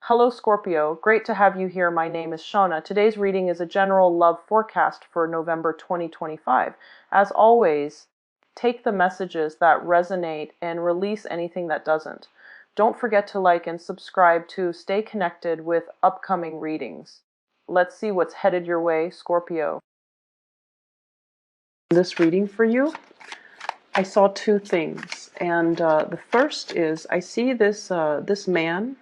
Hello Scorpio, great to have you here. My name is Shauna. Today's reading is a general love forecast for November 2025. As always, take the messages that resonate and release anything that doesn't. Don't forget to like and subscribe to stay connected with upcoming readings. Let's see what's headed your way, Scorpio. This reading for you, I saw two things, and the first is I see this man.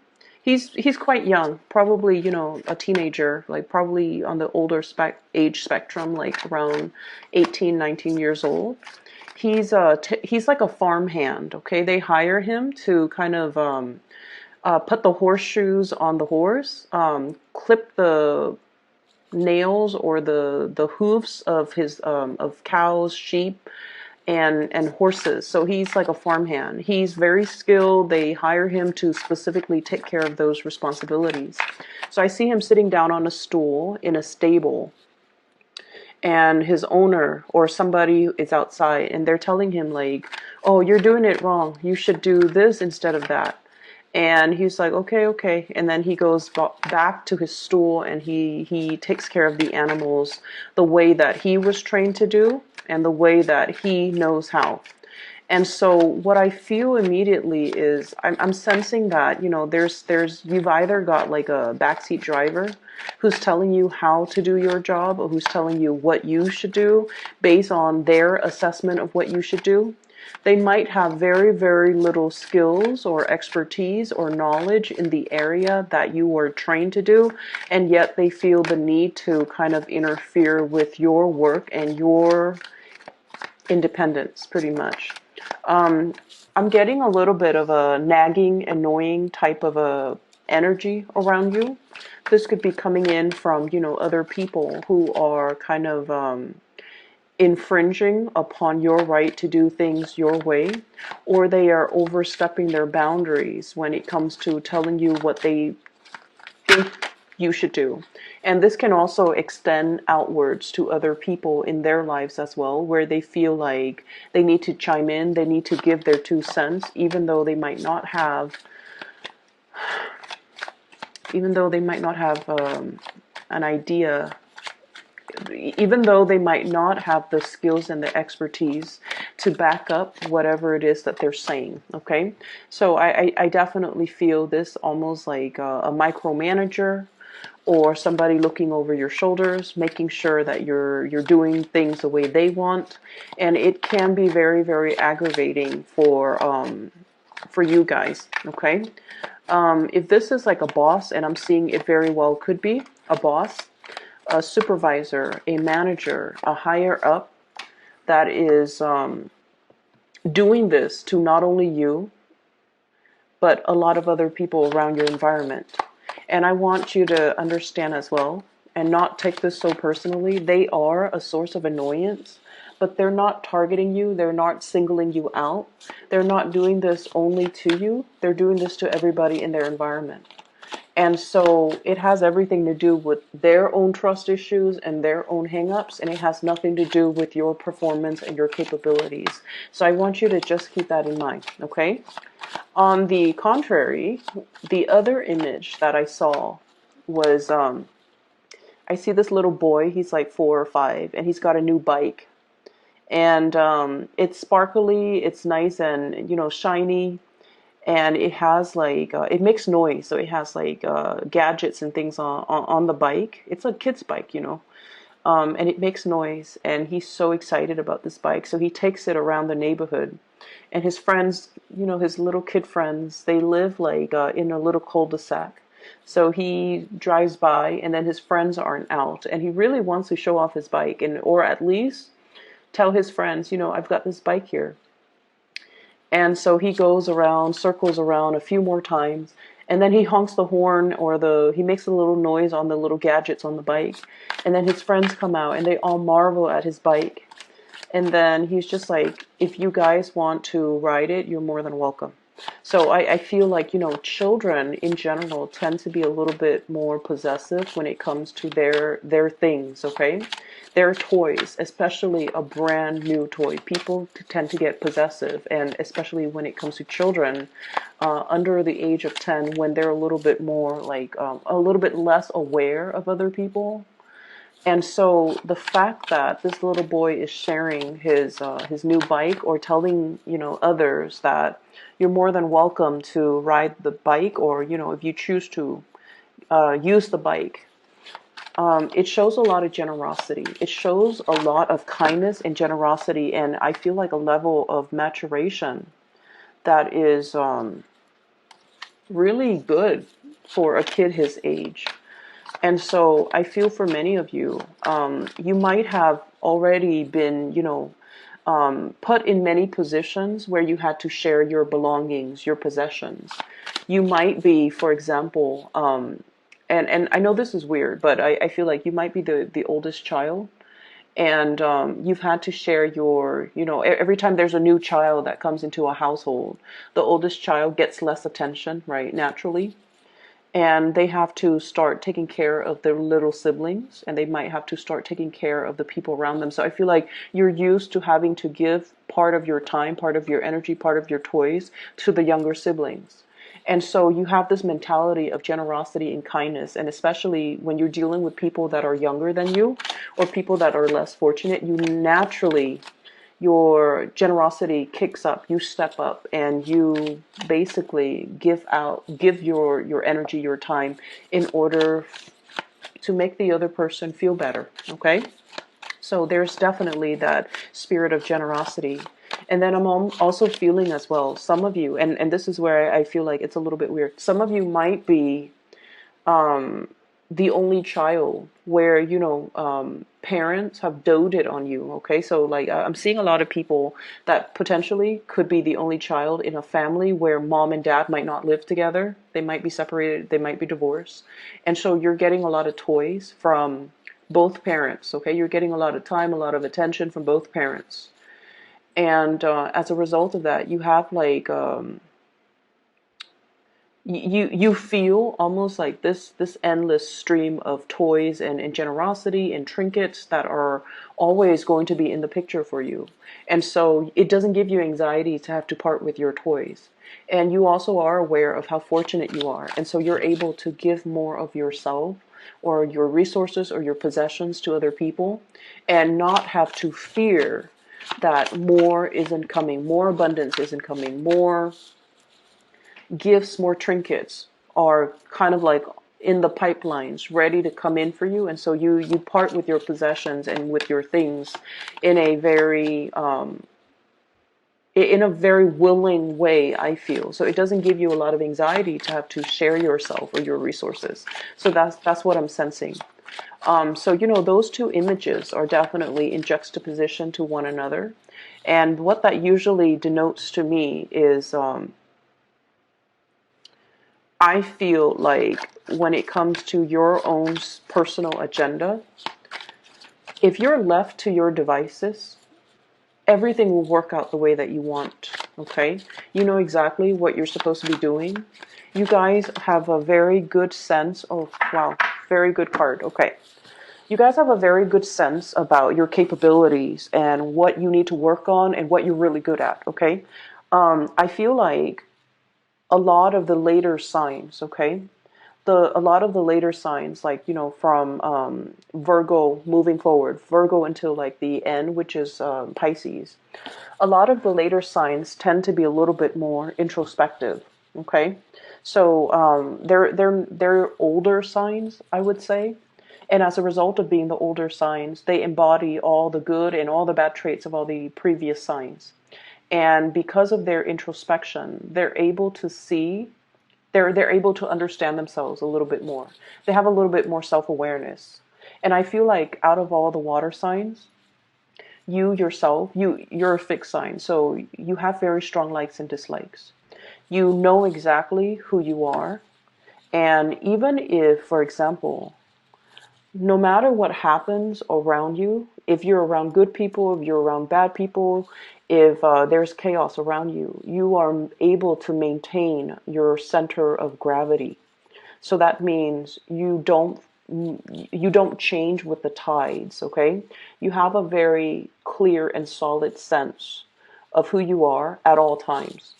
He's quite young, probably, a teenager, like probably on the older age spectrum, like around 18, 19 years old. He's like a farmhand, okay? They hire him to kind of put the horseshoes on the horse, clip the nails or the hooves of his of cows, sheep, and horses. So he's like a farmhand. He's very skilled. They hire him to specifically take care of those responsibilities. So I see him sitting down on a stool in a stable, and his owner or somebody is outside, and they're telling him like, oh, you're doing it wrong, you should do this instead of that. And he's like, okay, okay. And then he goes back to his stool, and he takes care of the animals the way that he was trained to do and the way that he knows how. And so what I feel immediately is I'm sensing that, you've either got like a backseat driver who's telling you how to do your job, or who's telling you what you should do based on their assessment of what you should do. They might have very, very little skills or expertise or knowledge in the area that you were trained to do, and yet they feel the need to kind of interfere with your work and your independence, pretty much. I'm getting a little bit of a nagging, annoying type of a energy around you. This could be coming in from, other people who are kind of infringing upon your right to do things your way, or they are overstepping their boundaries when it comes to telling you what they think you should do. And this can also extend outwards to other people in their lives as well, where they feel like they need to chime in, they need to give their 2 cents, even though they might not have an idea, even though they might not have the skills and the expertise to back up whatever it is that they're saying, okay? So I definitely feel this almost like a micromanager, or somebody looking over your shoulders, making sure that you're doing things the way they want. And it can be very, very aggravating for you guys, okay? If this is like a boss, and I'm seeing it very well could be a boss, a supervisor, a manager, a higher up that is doing this to not only you, but a lot of other people around your environment. And I want you to understand as well, and not take this so personally, they are a source of annoyance, but they're not targeting you, they're not singling you out, they're not doing this only to you, they're doing this to everybody in their environment. And so it has everything to do with their own trust issues and their own hangups, and it has nothing to do with your performance and your capabilities. So I want you to just keep that in mind, okay? On the contrary, the other image that I saw was, I see this little boy, he's like 4 or 5, and he's got a new bike. And it's sparkly, it's nice and, shiny. And it has like, it makes noise. So it has like gadgets and things on the bike. It's a kid's bike, and it makes noise. And he's so excited about this bike. So he takes it around the neighborhood. And his friends, his little kid friends, they live like in a little cul-de-sac. So he drives by, and then his friends aren't out. And he really wants to show off his bike, or at least tell his friends, I've got this bike here. And so he goes around, circles around a few more times, and then he honks the horn, or he makes a little noise on the little gadgets on the bike. And then his friends come out, and they all marvel at his bike. And then he's just like, if you guys want to ride it, you're more than welcome. So I feel like, children in general tend to be a little bit more possessive when it comes to their things, okay? Their toys, especially a brand new toy. People tend to get possessive, and especially when it comes to children under the age of 10, when they're a little bit more like a little bit less aware of other people. And so the fact that this little boy is sharing his new bike, or telling, others that you're more than welcome to ride the bike, or, if you choose to use the bike, it shows a lot of generosity. It shows a lot of kindness and generosity, and I feel like a level of maturation that is really good for a kid his age. And so I feel for many of you, you might have already been, put in many positions where you had to share your belongings, your possessions. You might be, for example, and I know this is weird, but I feel like you might be the oldest child. And you've had to share your, every time there's a new child that comes into a household, the oldest child gets less attention, right, naturally. And they have to start taking care of their little siblings, and they might have to start taking care of the people around them. So I feel like you're used to having to give part of your time, part of your energy, part of your toys to the younger siblings. And so you have this mentality of generosity and kindness, and especially when you're dealing with people that are younger than you, or people that are less fortunate, you naturally, your generosity kicks up. You step up, and you basically give your energy, your time, in order to make the other person feel better. Okay? So there's definitely that spirit of generosity. And then I'm also feeling as well, some of you, and this is where I feel like it's a little bit weird. Some of you might be the only child where, parents have doted on you. Okay, so like I'm seeing a lot of people that potentially could be the only child in a family where mom and dad might not live together. They might be separated, they might be divorced. And so you're getting a lot of toys from both parents. Okay, you're getting a lot of time, a lot of attention from both parents. And as a result of that, you have like you feel almost like this endless stream of toys and generosity and trinkets that are always going to be in the picture for you. And so it doesn't give you anxiety to have to part with your toys. And you also are aware of how fortunate you are. And so you're able to give more of yourself, or your resources, or your possessions to other people, and not have to fear that more isn't coming, more abundance isn't coming, more gifts, more trinkets are kind of like in the pipelines ready to come in for you. And so you part with your possessions and with your things in a very willing way, I feel. So it doesn't give you a lot of anxiety to have to share yourself or your resources. So that's what I'm sensing. So those two images are definitely in juxtaposition to one another. And what that usually denotes to me is I feel like when it comes to your own personal agenda, if you're left to your devices, everything will work out the way that you want, okay? You know exactly what you're supposed to be doing. You guys have a very good sense. Oh, wow, very good card, okay. You guys have a very good sense about your capabilities and what you need to work on and what you're really good at, okay? I feel like a lot of the later signs, okay? A lot of the later signs, like, from Virgo moving forward, Virgo until like the end, which is Pisces. A lot of the later signs tend to be a little bit more introspective, okay? So they're older signs, I would say. And as a result of being the older signs, they embody all the good and all the bad traits of all the previous signs. And because of their introspection, they're able to see, they're able to understand themselves a little bit more. They have a little bit more self-awareness. And I feel like out of all the water signs, you yourself, you're a fixed sign. So you have very strong likes and dislikes. You know exactly who you are. And even if, for example, no matter what happens around you, if you're around good people, if you're around bad people, if there's chaos around you, you are able to maintain your center of gravity. So that means you don't change with the tides, okay? You have a very clear and solid sense of who you are at all times.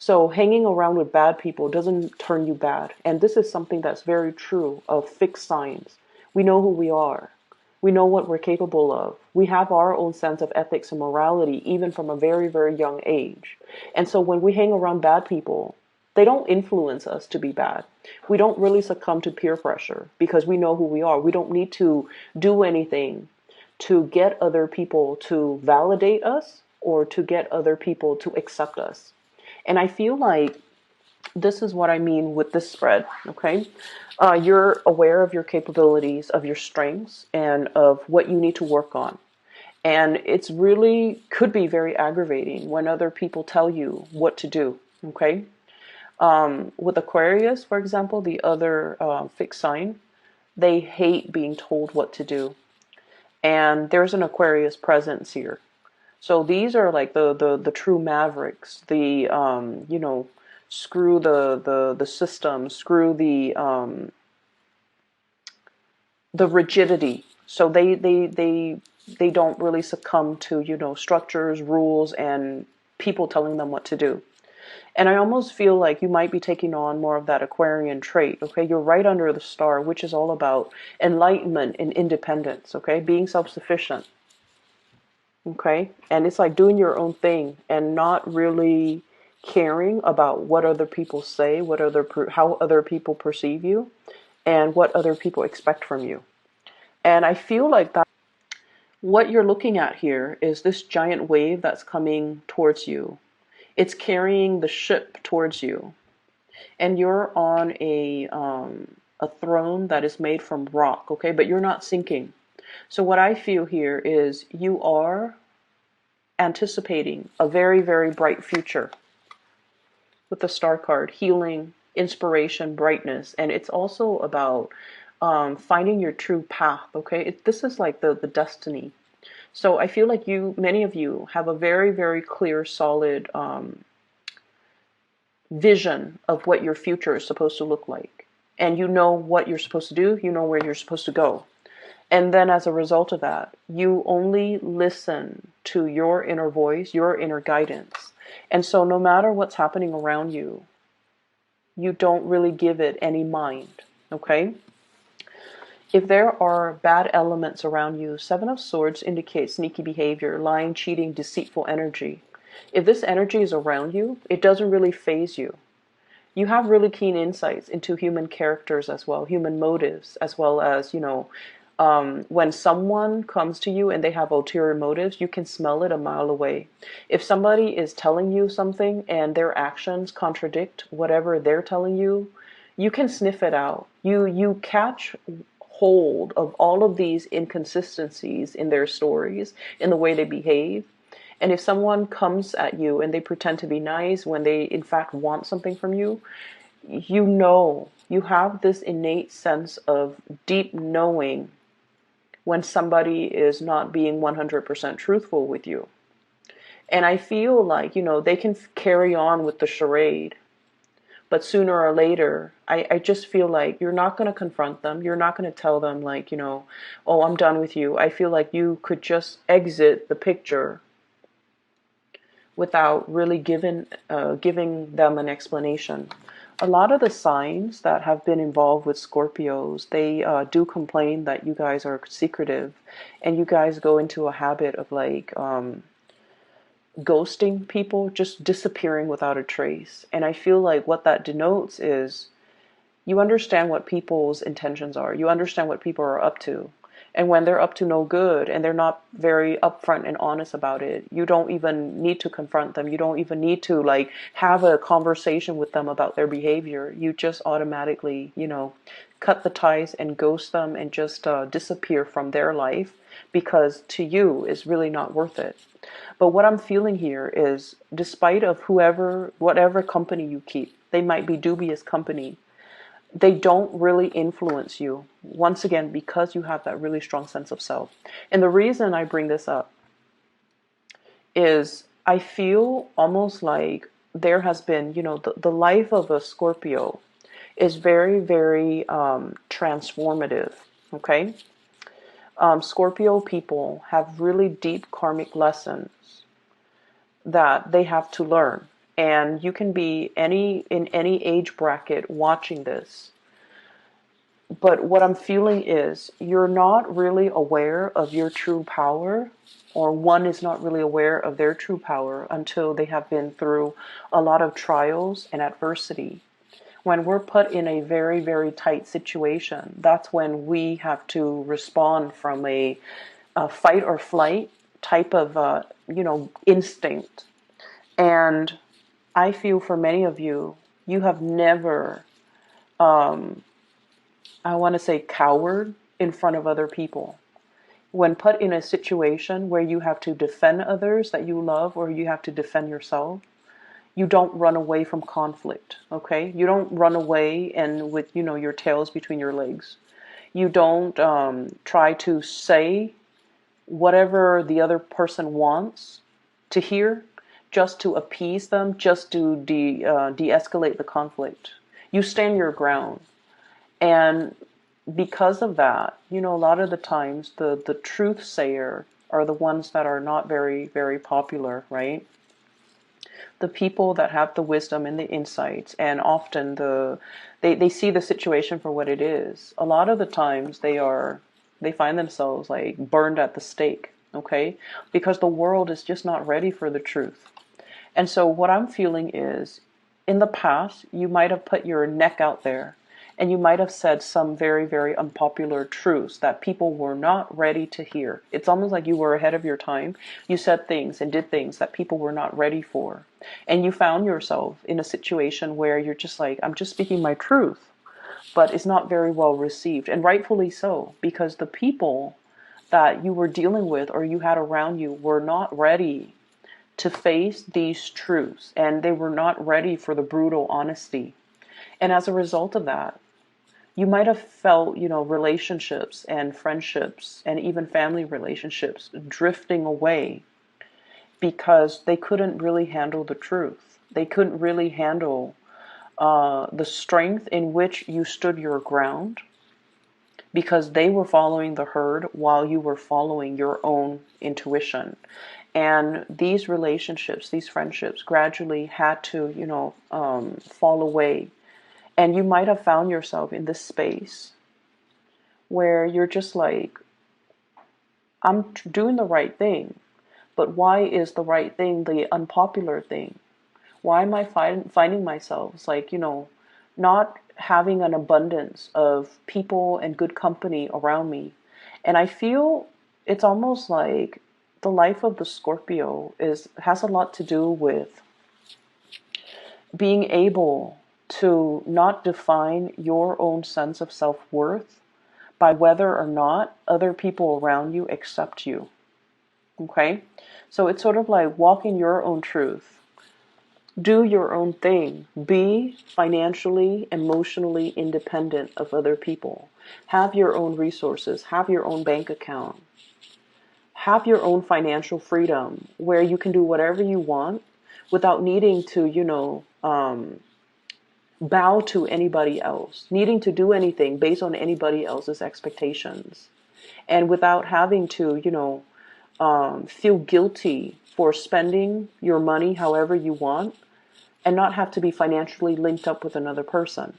So hanging around with bad people doesn't turn you bad. And this is something that's very true of fixed signs. We know who we are. We know what we're capable of. We have our own sense of ethics and morality, even from a very, very young age. And so when we hang around bad people, they don't influence us to be bad. We don't really succumb to peer pressure because we know who we are. We don't need to do anything to get other people to validate us or to get other people to accept us. And I feel like this is what I mean with this spread, okay? You're aware of your capabilities, of your strengths, and of what you need to work on. And it's really could be very aggravating when other people tell you what to do, okay? With Aquarius, for example, the other fixed sign, they hate being told what to do. And there's an Aquarius presence here. So these are like the true mavericks, the screw the system, screw the rigidity. So they don't really succumb to, structures, rules, and people telling them what to do. And I almost feel like you might be taking on more of that Aquarian trait, okay? You're right under the star, which is all about enlightenment and independence, okay? Being self-sufficient. Okay. And it's like doing your own thing and not really caring about what other people say, how other people perceive you, and what other people expect from you. And I feel like that what you're looking at here is this giant wave that's coming towards you. It's carrying the ship towards you, and you're on a throne that is made from rock, okay? But you're not sinking. So what I feel here is you are anticipating a very, very bright future with the star card, healing, inspiration, brightness. And it's also about finding your true path, okay? This is like the destiny. So I feel like many of you have a very, very clear, solid vision of what your future is supposed to look like. And you know what you're supposed to do, you know where you're supposed to go. And then as a result of that, you only listen to your inner voice, your inner guidance. And so no matter what's happening around you, you don't really give it any mind, okay? If there are bad elements around you, Seven of Swords indicates sneaky behavior, lying, cheating, deceitful energy. If this energy is around you, it doesn't really faze you. You have really keen insights into human characters as well, human motives, as well as, when someone comes to you and they have ulterior motives, you can smell it a mile away. If somebody is telling you something and their actions contradict whatever they're telling you, you can sniff it out. You catch hold of all of these inconsistencies in their stories, in the way they behave. And if someone comes at you and they pretend to be nice when they in fact want something from you, you have this innate sense of deep knowing when somebody is not being 100% truthful with you. And I feel like, they can carry on with the charade, but sooner or later, I just feel like you're not going to confront them. You're not going to tell them like, oh, I'm done with you. I feel like you could just exit the picture without really giving them an explanation. A lot of the signs that have been involved with Scorpios, they do complain that you guys are secretive, and you guys go into a habit of like ghosting people, just disappearing without a trace. And I feel like what that denotes is you understand what people's intentions are. You understand what people are up to. And when they're up to no good and they're not very upfront and honest about it, you don't even need to confront them. You don't even need to like have a conversation with them about their behavior. You just automatically, cut the ties and ghost them and just disappear from their life, because to you it's really not worth it. But what I'm feeling here is, despite of whatever company you keep, they might be dubious company. they don't really influence you. Once again, because you have that really strong sense of self. And the reason I bring this up is I feel almost like there has been, the life of a Scorpio is very, very transformative. Okay. Scorpio people have really deep karmic lessons that they have to learn. And you can be in any age bracket watching this. But what I'm feeling is you're not really aware of your true power, or one is not really aware of their true power until they have been through a lot of trials and adversity. When we're put in a very, very tight situation, that's when we have to respond from a fight or flight type of, instinct. And I feel for many of you, you have never, I want to say, cowered in front of other people. When put in a situation where you have to defend others that you love, or you have to defend yourself, you don't run away from conflict, okay? You don't run away and with, your tails between your legs. You don't try to say whatever the other person wants to hear just to appease them, just to de-escalate the conflict. You stand your ground. And because of that, a lot of the times the truth sayer are the ones that are not very, very popular, right? The people that have the wisdom and the insights, and often they see the situation for what it is. A lot of the times they find themselves like burned at the stake, okay? Because the world is just not ready for the truth. And so what I'm feeling is, in the past, you might have put your neck out there and you might have said some very, very unpopular truths that people were not ready to hear. It's almost like you were ahead of your time. You said things and did things that people were not ready for. And you found yourself in a situation where you're just like, I'm just speaking my truth, but it's not very well received. And rightfully so, because the people that you were dealing with or you had around you were not ready to face these truths, and they were not ready for the brutal honesty. And as a result of that, you might have felt, relationships and friendships and even family relationships drifting away because they couldn't really handle the truth. They couldn't really handle the strength in which you stood your ground, because they were following the herd while you were following your own intuition. And these relationships, these friendships gradually had to, fall away. And you might have found yourself in this space where you're just like, I'm doing the right thing, but why is the right thing the unpopular thing? Why am I finding myself like, not having an abundance of people and good company around me? And I feel it's almost like the life of the Scorpio has a lot to do with being able to not define your own sense of self-worth by whether or not other people around you accept you. Okay? So it's sort of like walking your own truth. Do your own thing. Be financially, emotionally independent of other people. Have your own resources. Have your own bank account. Have your own financial freedom where you can do whatever you want without needing to, bow to anybody else, needing to do anything based on anybody else's expectations, and without having to, feel guilty for spending your money however you want and not have to be financially linked up with another person.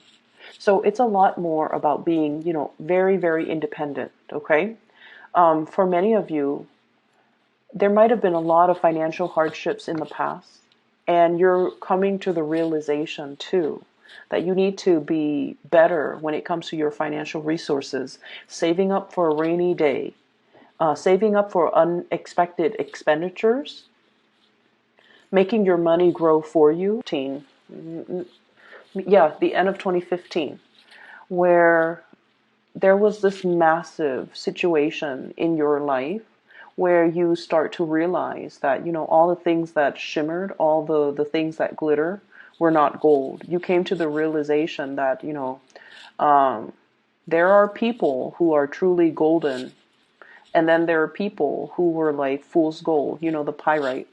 So it's a lot more about being, very, very independent, okay? For many of you, there might have been a lot of financial hardships in the past, and you're coming to the realization too that you need to be better when it comes to your financial resources, saving up for a rainy day, saving up for unexpected expenditures, making your money grow for you. Yeah, the end of 2015, where there was this massive situation in your life where you start to realize that, all the things that shimmered, all the things that glitter were not gold. You came to the realization that, Um, there are people who are truly golden, and then there are people who were like fool's gold, the pyrite.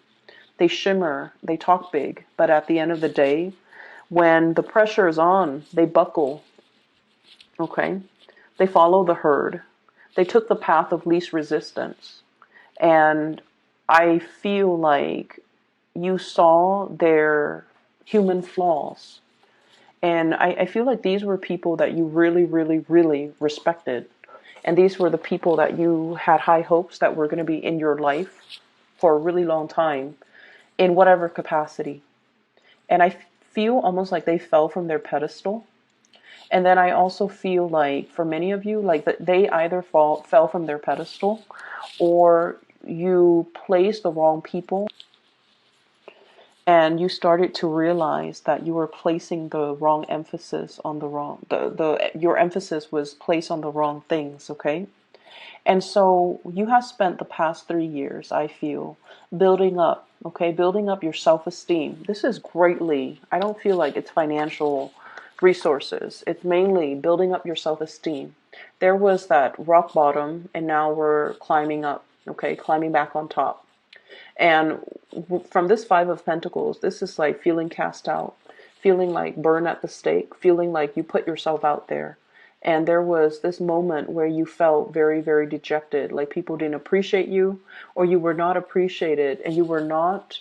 They shimmer, they talk big, but at the end of the day, when the pressure is on, they buckle, okay? They follow the herd. They took the path of least resistance. And I feel like you saw their human flaws. And I feel like these were people that you really, really, really respected. And these were the people that you had high hopes that were going to be in your life for a really long time, in whatever capacity. And I feel almost like they fell from their pedestal. And then I also feel like for many of you, like that they either fell from their pedestal, or you placed the wrong people and you started to realize that you were placing the wrong emphasis on the wrong, your emphasis was placed on the wrong things, okay? And so you have spent the past 3 years, I feel, building up, okay, building up your self-esteem. This is greatly, I don't feel like it's financial resources. It's mainly building up your self-esteem. There was that rock bottom, and now we're climbing up, okay, climbing back on top. And from this Five of Pentacles, this is like feeling cast out, feeling like burned at the stake, feeling like you put yourself out there. And there was this moment where you felt very, very dejected, like people didn't appreciate you, or you were not appreciated, and you were not,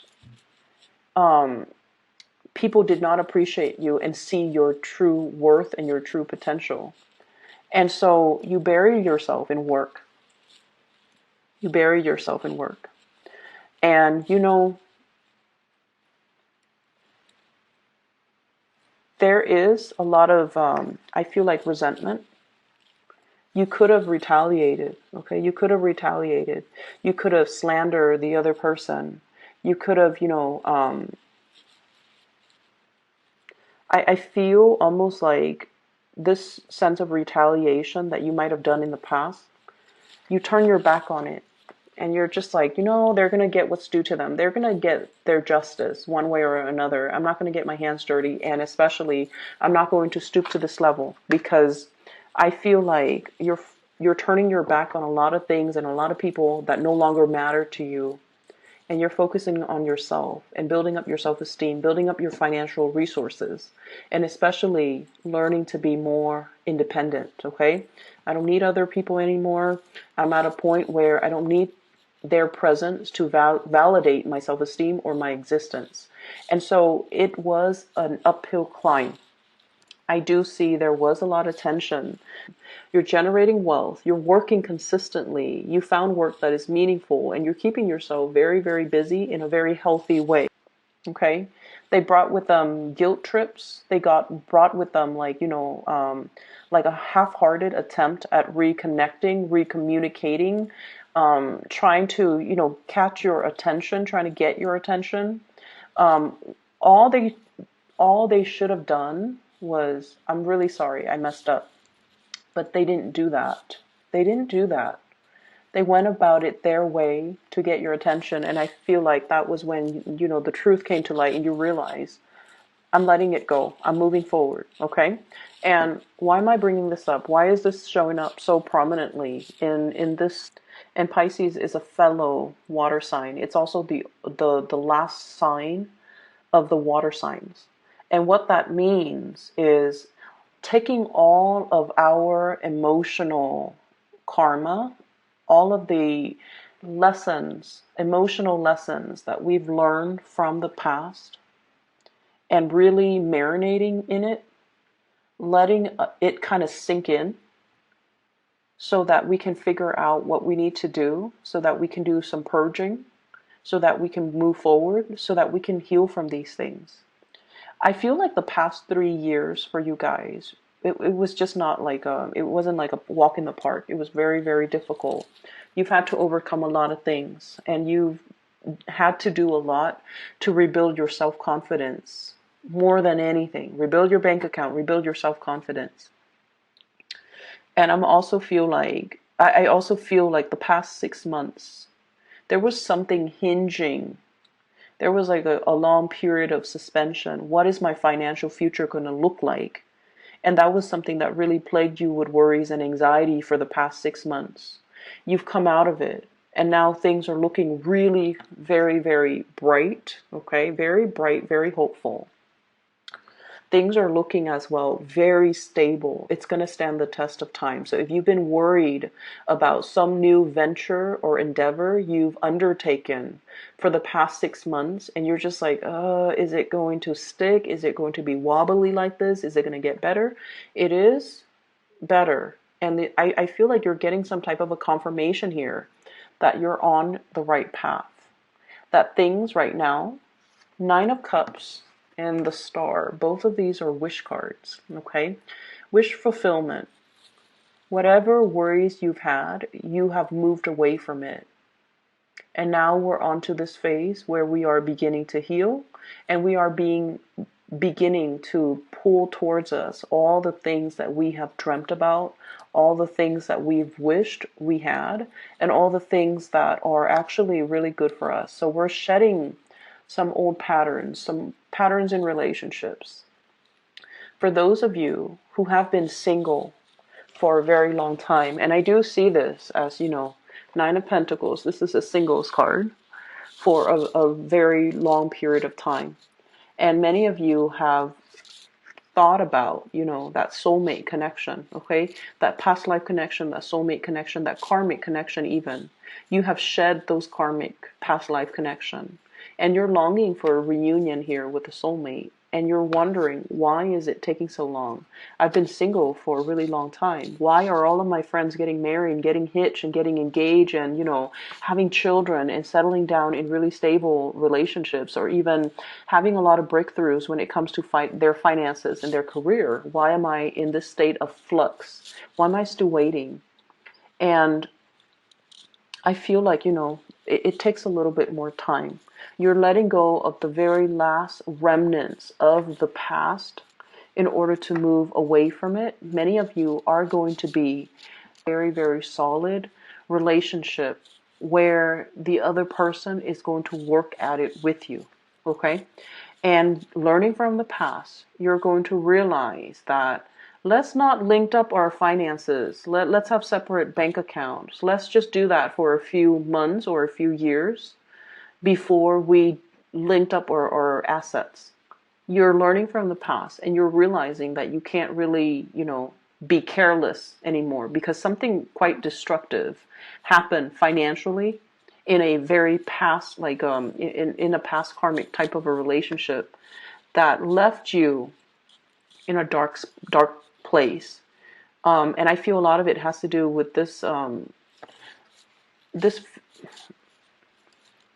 people did not appreciate you and see your true worth and your true potential. And so you bury yourself in work. You bury yourself in work. And there is a lot of, I feel like, resentment. You could have retaliated, okay? You could have retaliated. You could have slandered the other person. You could have, I feel almost like this sense of retaliation that you might have done in the past, you turn your back on it. And you're just like, they're going to get what's due to them. They're going to get their justice one way or another. I'm not going to get my hands dirty. And especially, I'm not going to stoop to this level, because I feel like you're turning your back on a lot of things and a lot of people that no longer matter to you. And you're focusing on yourself and building up your self-esteem, building up your financial resources, and especially learning to be more independent, okay? I don't need other people anymore. I'm at a point where I don't need their presence to validate my self-esteem or my existence. And so it was an uphill climb. I do see there was a lot of tension. You're generating wealth. You're working consistently. You found work that is meaningful, and you're keeping yourself very, very busy in a very healthy way. Okay? They brought with them guilt trips. They brought with them like a half-hearted attempt at reconnecting, recommunicating, trying to, catch your attention, trying to get your attention. Um, all they should have done was, I'm really sorry, I messed up. But they didn't do that. They didn't do that. They went about it their way to get your attention. And I feel like that was when, the truth came to light and you realize, I'm letting it go. I'm moving forward. Okay. And why am I bringing this up? Why is this showing up so prominently in this? And Pisces is a fellow water sign. It's also the last sign of the water signs. And what that means is taking all of our emotional karma, all of the lessons, emotional lessons that we've learned from the past, and really marinating in it, letting it kind of sink in, so that we can figure out what we need to do, so that we can do some purging, so that we can move forward, so that we can heal from these things. I feel like the past 3 years for you guys, it was just not like it wasn't like a walk in the park. It was very, very difficult. You've had to overcome a lot of things, and you've had to do a lot to rebuild your self-confidence more than anything. Rebuild your bank account, rebuild your self-confidence. And I also feel like the past 6 months, there was something hinging. There was like a long period of suspension. What is my financial future going to look like? And that was something that really plagued you with worries and anxiety for the past 6 months. You've come out of it. And now things are looking really very, very bright. Okay. Very bright, very hopeful. Things are looking as well very stable. It's going to stand the test of time. So if you've been worried about some new venture or endeavor you've undertaken for the past 6 months, and you're just like, is it going to stick? Is it going to be wobbly like this? Is it going to get better? It is better. And I feel like you're getting some type of a confirmation here that you're on the right path. That things right now, Nine of Cups and the Star, both of these are wish cards, okay? Wish fulfillment. Whatever worries you've had, you have moved away from it. And now we're on to this phase where we are beginning to heal, and we are beginning to pull towards us all the things that we have dreamt about, all the things that we've wished we had, and all the things that are actually really good for us. So we're shedding some old patterns, some patterns in relationships. For those of you who have been single for a very long time, and I do see this as, Nine of Pentacles, this is a singles card for a very long period of time. And many of you have thought about, that soulmate connection, okay? That past life connection, that soulmate connection, that karmic connection even. You have shed those karmic past life connection. And you're longing for a reunion here with a soulmate. And you're wondering, why is it taking so long? I've been single for a really long time. Why are all of my friends getting married, getting hitched, and getting engaged, and, having children and settling down in really stable relationships, or even having a lot of breakthroughs when it comes to their finances and their career? Why am I in this state of flux? Why am I still waiting? And I feel like, it takes a little bit more time. You're letting go of the very last remnants of the past in order to move away from it. Many of you are going to be very, very solid relationship where the other person is going to work at it with you. Okay? And learning from the past, you're going to realize that let's not link up our finances. Let's have separate bank accounts. Let's just do that for a few months or a few years before we linked up our assets. You're learning from the past, and you're realizing that you can't really, be careless anymore, because something quite destructive happened financially in a very past, like in a past karmic type of a relationship that left you in a dark place. And I feel a lot of it has to do with this,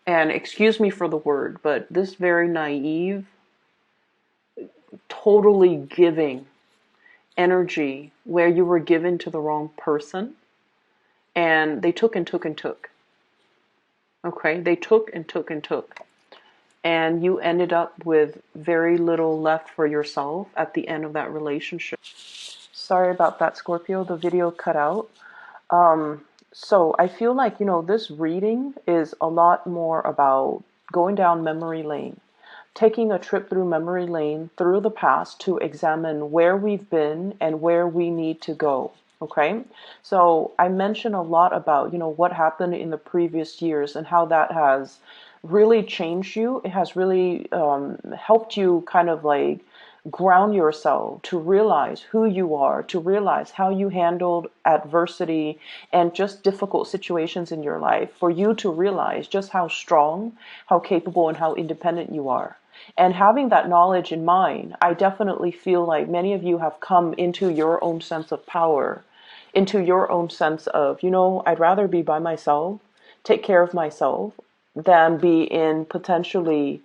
and excuse me for the word, but this very naive, totally giving energy where you were given to the wrong person, and they took and took and took. Okay, they took and took and took. And you ended up with very little left for yourself at the end of that relationship. Sorry about that, Scorpio. The video cut out. So I feel like, this reading is a lot more about going down memory lane, taking a trip through memory lane through the past to examine where we've been and where we need to go. Okay. So I mentioned a lot about, what happened in the previous years and how that has really changed you. It has really helped you kind of like ground yourself to realize who you are, to realize how you handled adversity and just difficult situations in your life, for you to realize just how strong, how capable, and how independent you are. And having that knowledge in mind, I definitely feel like many of you have come into your own sense of power, into your own sense of, I'd rather be by myself, take care of myself, than be in potentially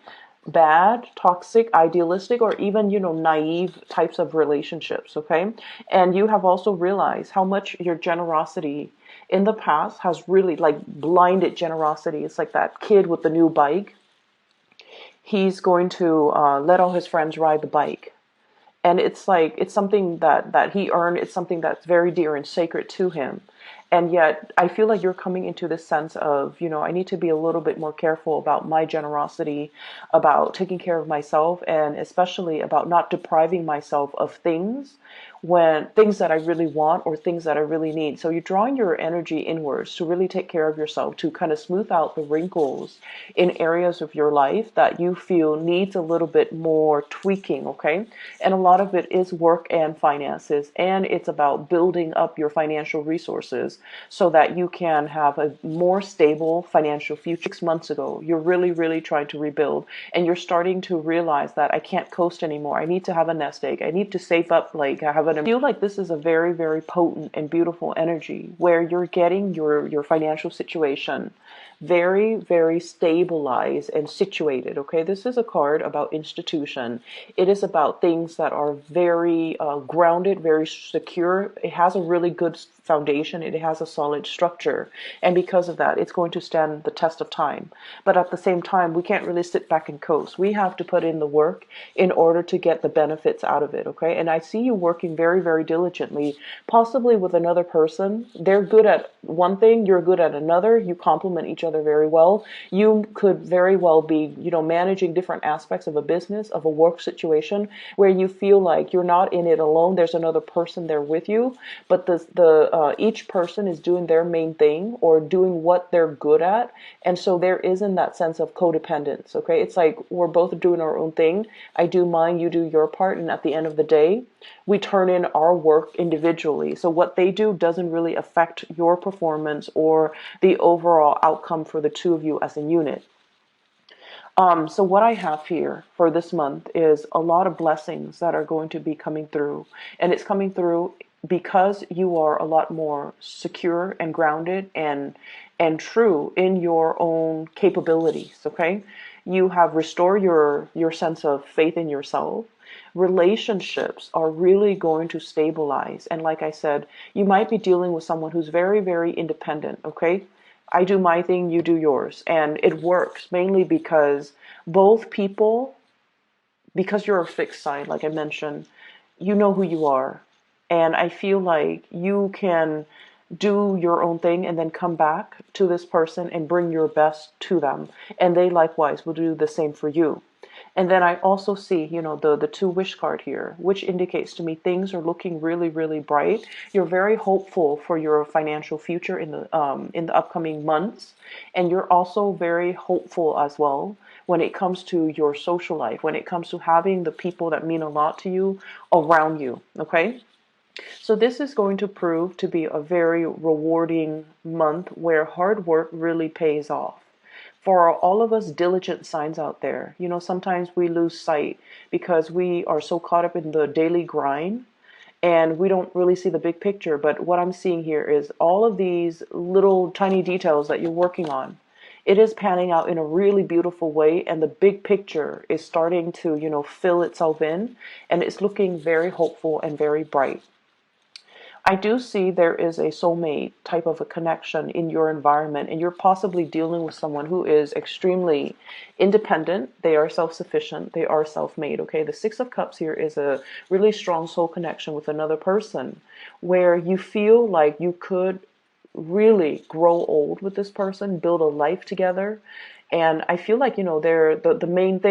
bad, toxic, idealistic, or even, naive types of relationships, okay? And you have also realized how much your generosity in the past has really like blinded generosity. It's like that kid with the new bike. He's going to let all his friends ride the bike. And it's like, it's something that he earned. It's something that's very dear and sacred to him. And yet I feel like you're coming into this sense of, I need to be a little bit more careful about my generosity, about taking care of myself, and especially about not depriving myself of things, when things that I really want or things that I really need. So you're drawing your energy inwards to really take care of yourself, to kind of smooth out the wrinkles in areas of your life that you feel needs a little bit more tweaking, okay? And a lot of it is work and finances, and it's about building up your financial resources so that you can have a more stable financial future. 6 months ago, you're really, really trying to rebuild, and you're starting to realize that I can't coast anymore. I need to have a nest egg. I need to save up, like I have an. I feel like this is a very, very potent and beautiful energy where you're getting your financial situation very, very stabilized and situated. Okay, this is a card about institution. It is about things that are very grounded, very secure. It has a really good foundation. It has a solid structure, and because of that, it's going to stand the test of time. But at the same time, we can't really sit back and coast. We have to put in the work in order to get the benefits out of it. Okay, and I see you working very, very diligently, possibly with another person. They're good at one thing, you're good at another. You complement each other very well. You could very well be, managing different aspects of a business, of a work situation, where you feel like you're not in it alone. There's another person there with you, but each person is doing their main thing or doing what they're good at, and so there isn't that sense of codependence. Okay, it's like we're both doing our own thing. I do mine, you do your part, and at the end of the day, we turn in our work individually. So what they do doesn't really affect your performance or the overall outcome for the two of you as a unit. So what I have here for this month is a lot of blessings that are going to be coming through, and it's coming through because you are a lot more secure and grounded and true in your own capabilities. Okay, you have restored your sense of faith in yourself. Relationships are really going to stabilize, and like I said, you might be dealing with someone who's very, very independent. Okay, I do my thing, you do yours. And it works mainly because both people, because you're a fixed sign, like I mentioned, you know who you are. And I feel like you can do your own thing and then come back to this person and bring your best to them. And they likewise will do the same for you. And then I also see, the two wish card here, which indicates to me things are looking really, really bright. You're very hopeful for your financial future in the upcoming months, and you're also very hopeful as well when it comes to your social life, when it comes to having the people that mean a lot to you around you. Okay. So this is going to prove to be a very rewarding month where hard work really pays off. For all of us diligent signs out there, sometimes we lose sight because we are so caught up in the daily grind and we don't really see the big picture. But what I'm seeing here is all of these little tiny details that you're working on. It is panning out in a really beautiful way, and the big picture is starting to, fill itself in, and it's looking very hopeful and very bright. I do see there is a soulmate type of a connection in your environment, and you're possibly dealing with someone who is extremely independent. They are self-sufficient. They are self-made. Okay, the Six of Cups here is a really strong soul connection with another person where you feel like you could really grow old with this person, build a life together. And I feel like, they're the main thing.